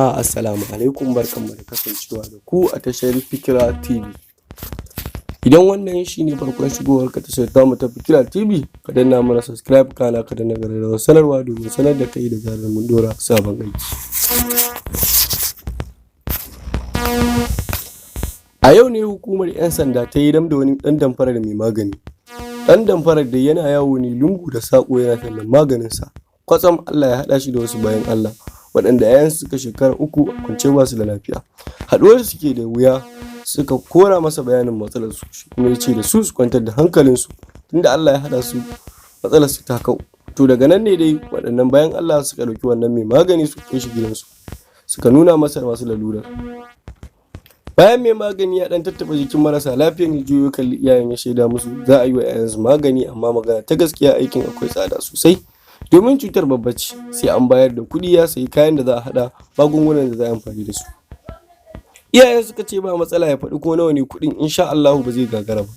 Assalamu alaikum, barkanmu da kasancewa da ku a tashar Fikira TV. Idan wannan shi ne farkon shigowarka tashar tamu ta Fikira TV, ka danna mana subscribe kana ka danna ƙararrawar sanarwa domin sanar da kai da zarar mun ɗora sabon aiki. A yau ne hukumar 'yan sanda ta yi dam da wani ɗan damfarar mai magani. Ɗan damfarar da yana yawo ne lungu da saƙo yana tallan maganinsa. Kwatsam Allah ya haɗa shi da wasu bayan Allah, waɗanda 'ya'yansu suka shekara 3 a kwance ba su da lafiya. Haɗuwar suke da wuya, suka kora masa bayanin matsalarsu, shi kuma ya ce da su kwantar da hankalinsu tunda Allah ya haɗa su matsalarsu ta kau. To daga nan ne dai waɗannan bayan Allah suka ɗauki wannan mai magani su kai shi gidansu, suka nuna masa masu lalurar. Bayan mai magani ya ɗan tattaɓa jikin marasa lafiyan, ya juyo kalli iyayen ya shaida musu za a yi wa 'ya'yansu magani, amma magana ta gaskiya aikin akwai tsada sosai. Domin cutar babba ce, sai an bayar da kuɗi ya sayi kayan da za a haɗa magungunan da za a amfani da su. Iyayen suka ce ba matsala ya faɗi ko nawa ne kuɗin, insha Allahu ba zai gagara ba.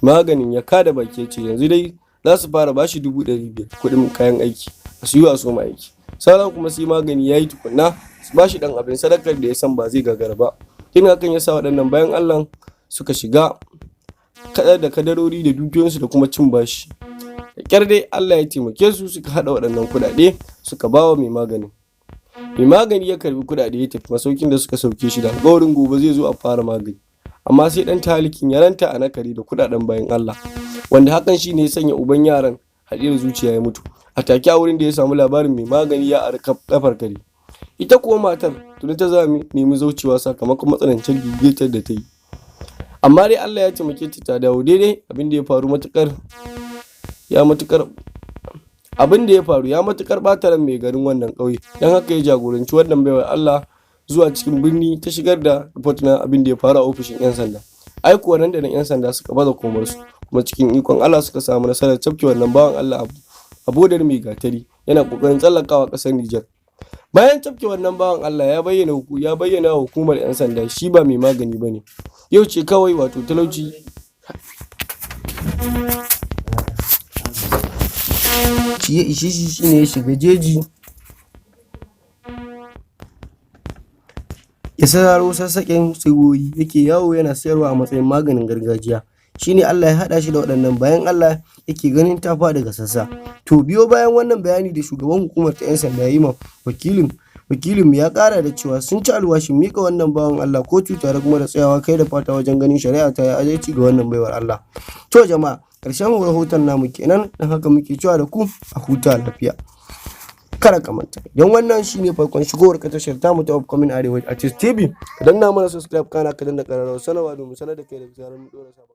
Maganin ya kada baki ya ce yanzu dai za su fara bashi 500,000 kuɗin kayan aiki, a siyo a soma aiki. Sauran kuma sai magani ya yi tukunna su bashi ɗan abin sadakar da ya san ba zai gagara ba. Yin hakan ya sa waɗannan bayan Allah suka shiga kaɗar da kadarori da dukiyoyinsu da kuma cin bashi. Da ƙyar dai Allah ya taimake su suka haɗa waɗannan kuɗaɗe suka ba wa mai magani. Mai magani ya karbi kuɗaɗe ya tafi masaukin da suka sauke shi da alƙawarin gobe zai zo a fara magani. Amma sai ɗan talikin ya ranta a nakari da kuɗaɗen bayan Allah, wanda hakan shi ne ya sanya uban yaran haɗiyar zuciya ya mutu. A take a wurin da ya samu labarin mai magani ya ari kafar kare. Ita kuwa matar tuni ta nemi zaucewa sakamakon matsanancin gigitar da ta yi. Amma dai Allah ya taimake ta dawo daidai. Abin da ya faru ya matukar ɓata ran mai garin wannan ƙauye, don haka ya jagoranci wannan baiwar Allah zuwa cikin birni ta shigar da report na abin da ya faru a ofishin 'yan sanda. Ai kuwa nan da nan 'yan sanda suka baza komarsu, kuma cikin ikon Allah suka samu nasarar cafke wannan bawan Allah a bodar mai gatari yana ƙoƙarin tsallakawa ƙasar Nijar. Bayan cafke wannan bawan Allah ya bayyana wa hukumar 'yan sanda shi ba mai magani ba ne. Yau ce kawai wato talauci ya ishe shi, shine ya shiga jeji ya sararo sassaƙen tsiroyi yake yawo yana sayarwa a matsayin maganin gargajiya. Shine Allah ya haɗa shi da waɗannan bayan Allah yake ganin ta faɗi ga sassa. To biyo bayan wannan bayani da shugaban hukumar ta 'yan sanda ya yi ma wakilin ya ƙara da cewa sun ci alwashin mika wannan bawan Allah kotu tare kuma da tsayawa kai da fata wajen ganin shari'a ta yi adalci ga wannan baiwar Allah. To jama'a, ƙarshen rahoton namu kenan, don haka muke cewa da ku a huta lafiya. Kada ka manta, idan wannan shine farkon shigowar ka tashar tamu ta Upcoming Arewa Artist TV, ka danna mana subscribe kana ka danna ƙararrawar sanarwa domin sanar da kai da zarar mun ɗora sabon